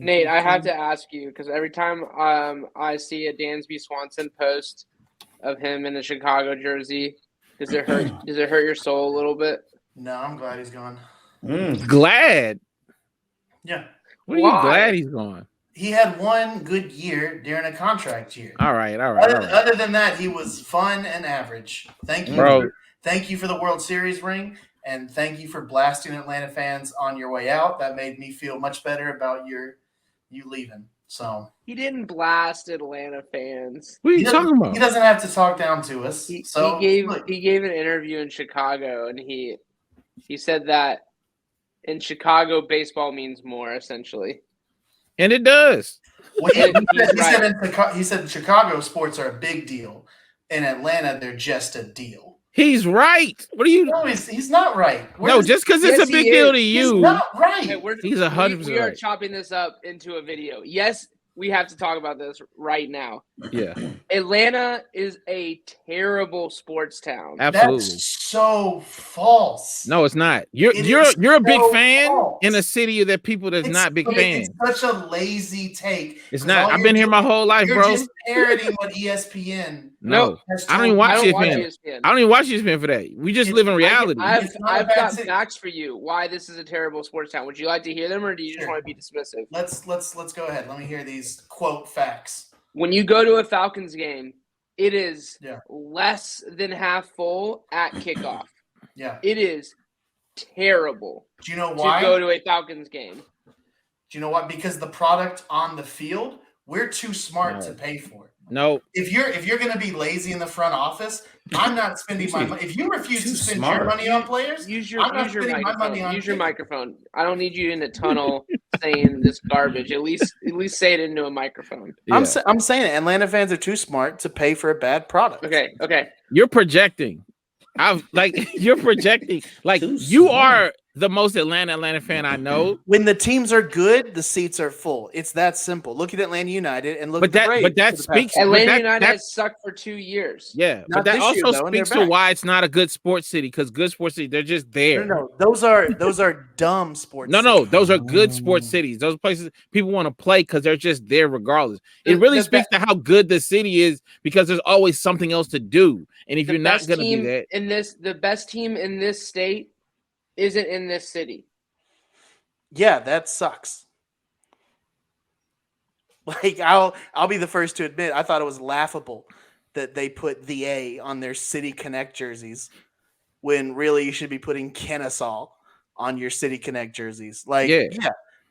Nate, I have to ask you because every time I see a Dansby Swanson post of him in the Chicago jersey, does it hurt? Does it hurt your soul a little bit? No, I'm glad he's gone. Glad. Yeah. What are you glad he's gone? He had one good year during a contract year. All right. Other than that, he was fun and average. Thank you, bro. Thank you for the World Series ring, and thank you for blasting Atlanta fans on your way out. That made me feel much better about you leaving. So he didn't blast Atlanta fans. What are you talking about? He doesn't have to talk down to us. He gave an interview in Chicago, and he said that in Chicago, baseball means more, essentially. And it does. Well, he said Chicago sports are a big deal. In Atlanta, they're just a deal. He's right. What are you? No, he's not right. Just because it's a big deal to you. He's not right. He's 100%. We are chopping this up into a video. Yes, we have to talk about this right now. Yeah. Atlanta is a terrible sports town. Absolutely. That's so false. No, it's not. You're a big fan in a city that people that's not big fans. It's such a lazy take. It's not. I've been here my whole life, bro. You're just parroting what ESPN. No, I don't even watch ESPN. I don't even watch ESPN for that. We just live in reality. I've got facts for you why this is a terrible sports town. Would you like to hear them, or do you just want to be dismissive? Let's go ahead. Let me hear these quote facts. When you go to a Falcons game, it is less than half full at kickoff. Yeah, it is terrible. Do you know why? To go to a Falcons game. Do you know what? Because the product on the field, we're too smart to pay for it. No. If you're going to be lazy in the front office, I'm not spending my money. If you refuse to spend your money on players, use your microphone. I don't need you in the tunnel saying this garbage. At least say it into a microphone. Yeah. I'm saying it. Atlanta fans are too smart to pay for a bad product. Okay. You're projecting. You're projecting. Like you are the most Atlanta fan I know. When the teams are good, the seats are full. It's that simple. Look at Atlanta United and look at the Braves. But that speaks. Atlanta United has sucked for 2 years. Yeah, but that also speaks to why it's not a good sports city. Because good sports cities, they're just there. No, those are dumb sports. No, those are good sports cities. Those places people want to play because they're just there regardless. It really speaks to how good the city is because there's always something else to do. And if you're not going to do that, the best team in this state isn't in this city. Yeah, that sucks. Like I'll be the first to admit I thought it was laughable that they put the A on their City Connect jerseys when really you should be putting Kennesaw on your City Connect jerseys. Like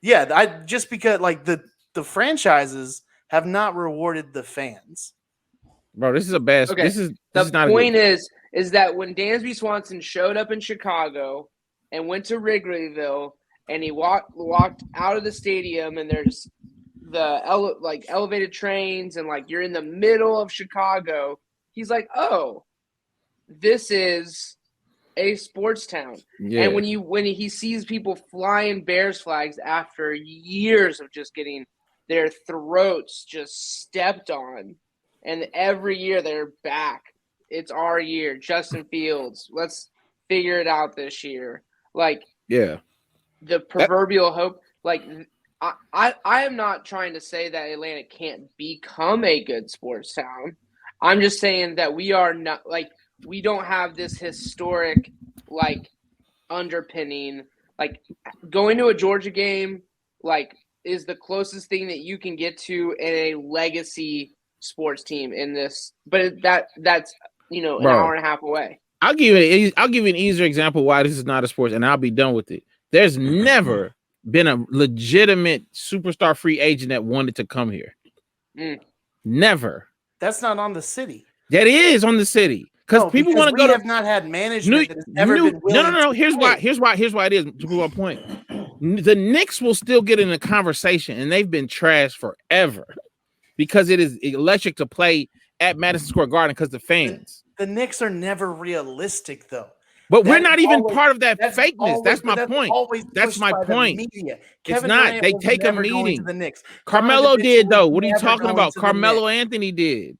yeah. I just because like the franchises have not rewarded the fans. Bro, this is a bad. Okay. This is the not point is that when Dansby Swanson showed up in Chicago and went to Wrigleyville, and he walked out of the stadium, and there's the elevated trains, and like you're in the middle of Chicago. He's like, "Oh, this is a sports town." Yeah. And when he sees people flying Bears flags after years of just getting their throats just stepped on, and every year they're back. It's our year, Justin Fields. Let's figure it out this year. The proverbial hope. I am not trying to say that Atlanta can't become a good sports town. I'm just saying that we are not we don't have this historic underpinning. Going to a Georgia game is the closest thing that you can get to in a legacy sports team in this, but that's an hour and a half away. I'll give you an easier example why this is not a sports, and I'll be done with it. There's never been a legitimate superstar free agent that wanted to come here. Never. That's not on the city. That is on the city because people want to go. We have not had management that has ever been willing. No. Here's why it is. To prove my point, the Knicks will still get in a conversation, and they've been trashed forever because it is electric to play at Madison Square Garden because the fans. The Knicks are never realistic, though. But we're not even part of that fakeness. That's my point. That's my point. It's not. They take a meeting. Carmelo did, though. What are you talking about? Carmelo Anthony did.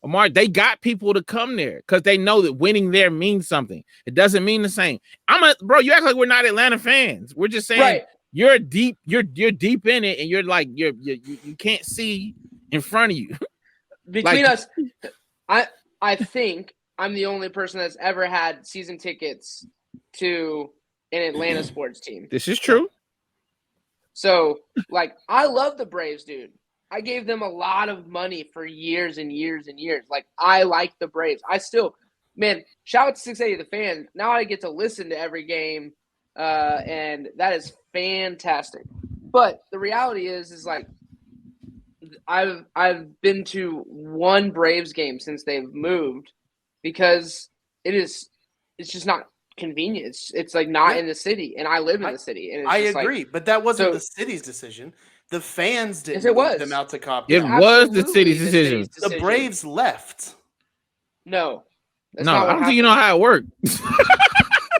Omar, they got people to come there because they know that winning there means something. It doesn't mean the same. Bro, you act like we're not Atlanta fans. We're just saying you're deep in it, and you're like you can't see in front of you. Between us, I think I'm the only person that's ever had season tickets to an Atlanta sports team. This is true. So, like, I love the Braves, dude. I gave them a lot of money for years and years and years. Like, I like the Braves. I still, man, shout out to 680 The Fan. Now I get to listen to every game, and that is fantastic. But the reality is like, I've been to one Braves game since they've moved because it's just not convenient. It's like not in the city, and I live in the city. And I agree, but that wasn't the city's decision. The fans didn't move them out to Cobb County. It was the city's decision. The Braves left. No, I don't think you know how it worked.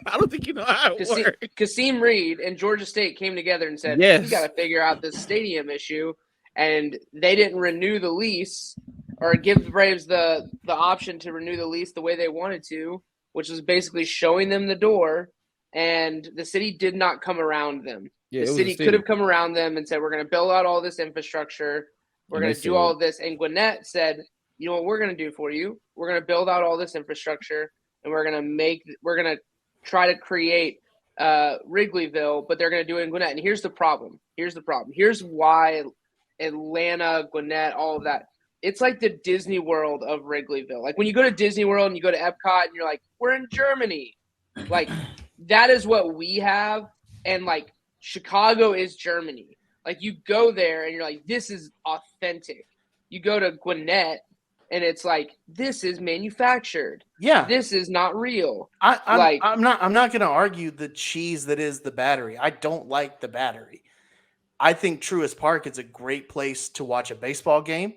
I don't think you know how it worked. Kasim Reed and Georgia State came together and said, "We got to figure out this stadium issue." And they didn't renew the lease or give the Braves the option to renew the lease the way they wanted to, which was basically showing them the door. And the city did not come around them. Yeah, the city could have come around them and said, we're going to build out all this infrastructure. We're going to do all of this. And Gwinnett said, you know what we're going to do for you? We're going to build out all this infrastructure, and we're going to try to create Wrigleyville, but they're going to do it in Gwinnett. And here's the problem. Here's why Atlanta, Gwinnett, all of that. It's like the Disney World of Wrigleyville. Like when you go to Disney World and you go to Epcot and you're like, we're in Germany. Like that is what we have. And like Chicago is Germany. Like you go there and you're like, this is authentic. You go to Gwinnett and it's like, this is manufactured. Yeah. This is not real. I'm not going to argue the cheese that is the Battery. I don't like the Battery. I think Truist Park is a great place to watch a baseball game.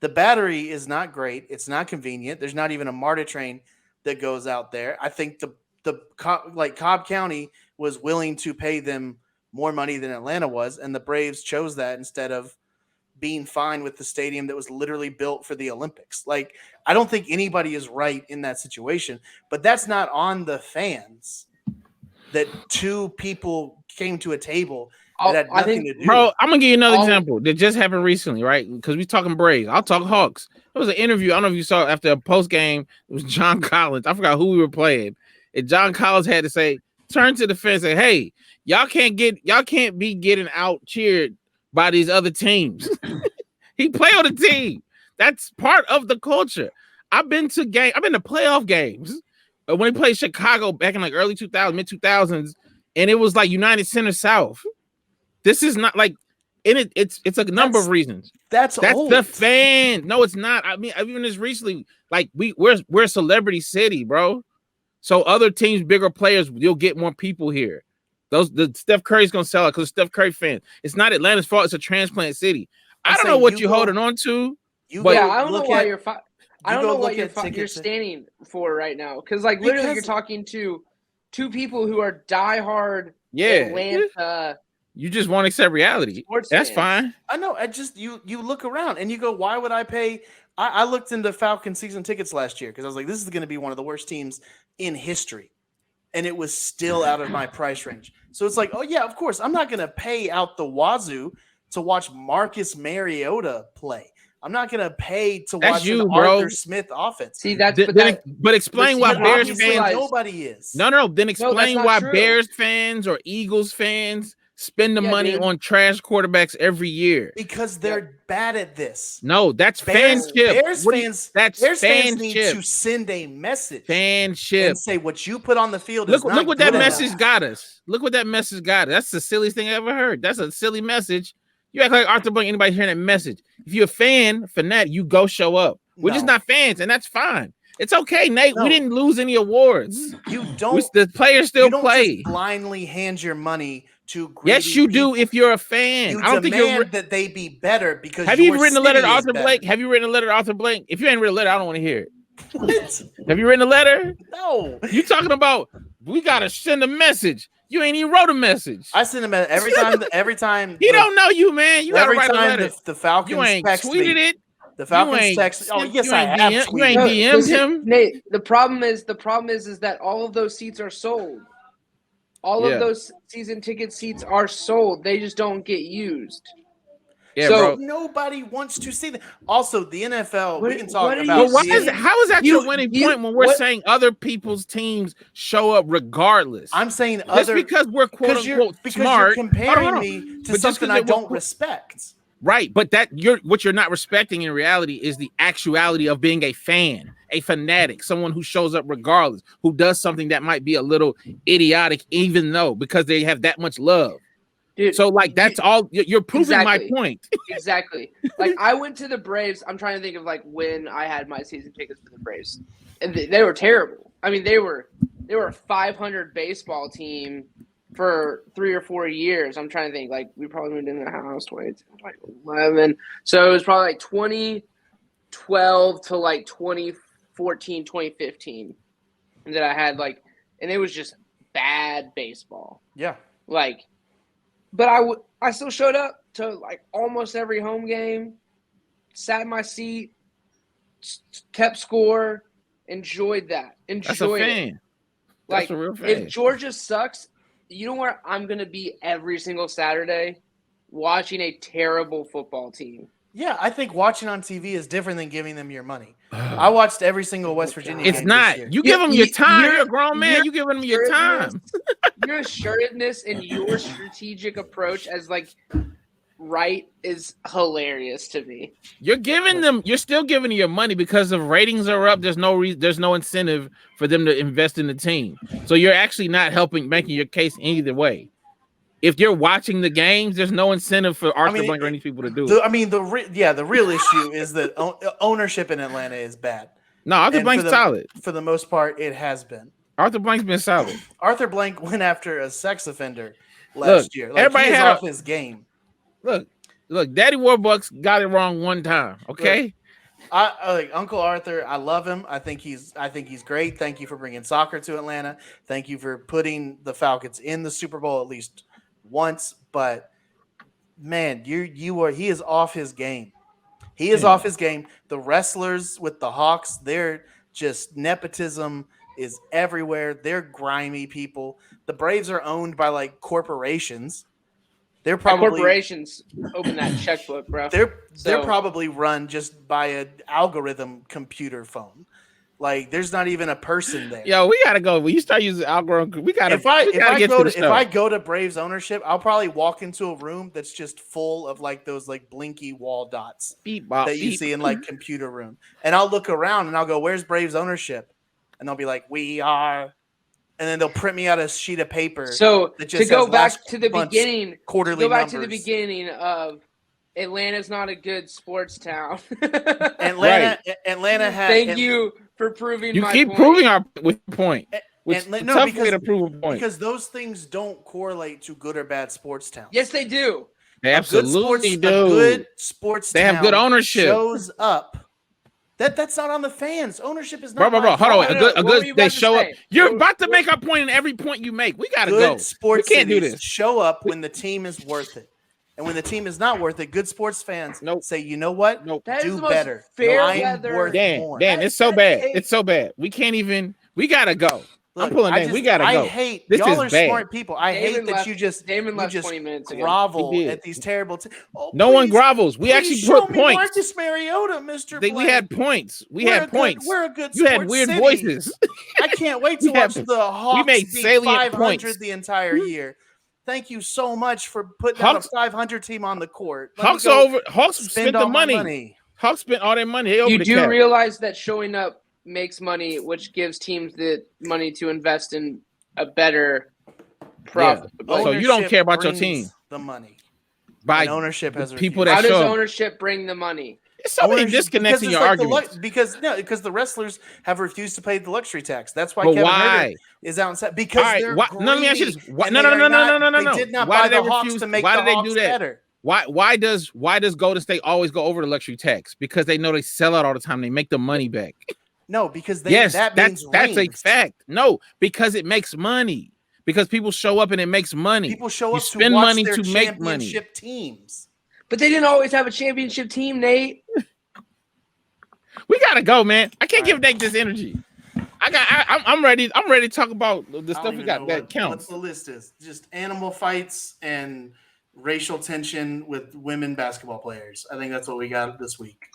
The Battery is not great. It's not convenient. There's not even a MARTA train that goes out there. I think Cobb County was willing to pay them more money than Atlanta was, and the Braves chose that instead of being fine with the stadium that was literally built for the Olympics. Like, I don't think anybody is right in that situation, but that's not on the fans that two people came to a table that had nothing to do. Bro, I'm going to give you another example that just happened recently, right? Because we're talking Braves. I'll talk Hawks. There was an interview. I don't know if you saw after a post game. It was John Collins. I forgot who we were playing. And John Collins had to say, turn to the fence and say, hey, y'all can't be getting out cheered by these other teams. He play on the team. That's part of the culture. I've been to playoff games when he played Chicago back in like early 2000s, mid 2000s, and it was like United Center South. This is not like it's a number of reasons. That's old. The fan. No, it's not. I mean, even as recently, like we're a celebrity city, bro. So other teams, bigger players, you'll get more people here. The Steph Curry's gonna sell it because Steph Curry fans. It's not Atlanta's fault. It's a transplant city. I don't know what you're holding on to. I don't know why you're. I don't know what you're standing for right now. Because literally, you're talking to two people who are diehard Atlanta. You just won't accept reality. That's fine. I know. You look around and you go, why would I pay? I looked into Falcon season tickets last year because I was like, this is going to be one of the worst teams in history. And it was still out of my price range. So it's like, oh, yeah, of course. I'm not going to pay out the wazoo to watch Marcus Mariota play. I'm not going to pay to watch an Arthur Smith offense. See, but explain why Bears fans. Nobody is. No. Then explain why Bears fans or Eagles fans spend the money on trash quarterbacks every year. Because they're bad at this. No, that's fanship. Bears fans need to send a message. Fanship. And say what you put on the field is not Look what that message got us. Look what that message got us. That's the silliest thing I ever heard. That's a silly message. You act like Arthur Blank, anybody hearing that message. If you're a fanatic, you go show up. We're just not fans, and that's fine. It's okay, Nate. No. We didn't lose any awards. You don't. The players still play. Just blindly hand your money to. Yes, you do. If you're a fan, I don't think that they be better because. Have you written a letter to Arthur Blank? Have you written a letter to Arthur Blank? If you ain't written a letter, I don't want to hear it. What? Have you written a letter? No. You talking about we gotta send a message? You ain't even wrote a message. I send a message every time. Every time he don't know you, man. You gotta write a letter. The Falcons you ain't text tweeted me. it. The Falcons text. Oh yes, I have. You ain't DM'd him. Nate, the problem is that all of those seats are sold. all of those season ticket seats are sold. They just don't get used. Yeah, so nobody wants to see that. Also, the NFL, we can talk about. How is that your winning point when we're saying other people's teams show up regardless? I'm saying just because we're quote unquote smart. You're comparing me to something I don't respect. Right, but what you're not respecting in reality is the actuality of being a fan, a fanatic, someone who shows up regardless, who does something that might be a little idiotic, even though because they have that much love. Dude, so like that's all you're proving my point. Exactly. Like I went to the Braves. I'm trying to think of like when I had my season tickets for the Braves, and they were terrible. I mean, they were a 500 baseball team for 3 or 4 years. I'm trying to think. Like we probably moved in the house 2011, so it was probably like 2012 to like 2014, 2015, and that I had like, and it was just bad baseball. Yeah, like. But I still showed up to like almost every home game, sat in my seat, kept score, enjoyed that. That's a fan. Like That's a real fan. If Georgia sucks, you know where I'm gonna be every single Saturday? Watching a terrible football team. Yeah, I think watching on TV is different than giving them your money. I watched every single West Virginia game. It's not. You give them your time. You're a grown man. You give them your time. Your assuredness and your strategic approach as like right is hilarious to me. You're still giving them your money because if ratings are up, there's no incentive for them to invest in the team. So you're actually not making your case either way. If you're watching the games, there's no incentive for Arthur Blank or any people to do it. The real issue is that ownership in Atlanta is bad. No, Arthur Blank's solid. For the most part, it has been. Arthur Blank's been solid. Arthur Blank went after a sex offender last year. Like, everybody had off his game. Look, Daddy Warbucks got it wrong one time. Okay. Look, I like Uncle Arthur. I love him. I think he's great. Thank you for bringing soccer to Atlanta. Thank you for putting the Falcons in the Super Bowl at least once, but man, he is off his game. He is off his game. The wrestlers with the Hawks, they're just nepotism is everywhere. They're grimy people. The Braves are owned by like corporations. They're probably corporations open that checkbook, bro. They're probably run just by an algorithm computer phone. Like, there's not even a person there. Yo, we gotta go. When you start using algorithm, we gotta. If I go to Braves ownership, I'll probably walk into a room that's just full of like those like blinky wall dots that you see in like computer room, and I'll look around and I'll go, "Where's Braves ownership?" And they'll be like, "We are," and then they'll print me out a sheet of paper. So to go back to the beginning, quarterly numbers. To the beginning of. Atlanta's not a good sports town. Atlanta has. Thank you for proving. You my keep point. proving our point. It's a tough way to prove a point because those things don't correlate to good or bad sports towns. Yes, they do. They absolutely do. A good sports. They have good ownership. Shows up. That's not on the fans. Ownership is not. Bro. Hold on. A good. They show up. You're about to make our point in every point you make. We gotta go. Sports. We can't do this. Show up when the team is worth it. And when the team is not worth it, good sports fans say, you know what? Do better. Dan, it's so bad. It's so bad. We can't even. We gotta go. Look, I'm pulling Dan. We gotta go. I hate this. Y'all is are bad. smart people. I hate that you just 20 minutes ago. grovel at these terrible. No one grovels. We actually put points. Marcus Mariota, Mr. We had points. We had points. We're a good. You had weird voices. I can't wait to watch the Hawks. We made salient 500 points the entire year. Thank you so much for putting out a 500 team on the court. Hawks spent the money. Hawks spent all their money. You do realize that showing up makes money, which gives teams the money to invest in a better profit. Yeah. So you don't care about your team. The money. By ownership has people that How show does ownership bring the money? There's so many disconnects in your arguments. Because the wrestlers have refused to pay the luxury tax. That's why Kevin Herter is out and set. Because they're greedy. Let me ask you this. No. They did not buy the Hawks to make the Hawks better. Why does Golden State always go over the luxury tax? Because they know they sell out all the time. They make the money back. No, because that's a fact. No, because it makes money. Because people show up and it makes money. People show up spend to watch money their to make money. Championship teams. But they didn't always have a championship team, Nate. We gotta go, man. I can't give Nate this energy. I'm ready. I'm ready to talk about the stuff we got that counts. What's the list is? Just animal fights and racial tension with women basketball players. I think that's what we got this week.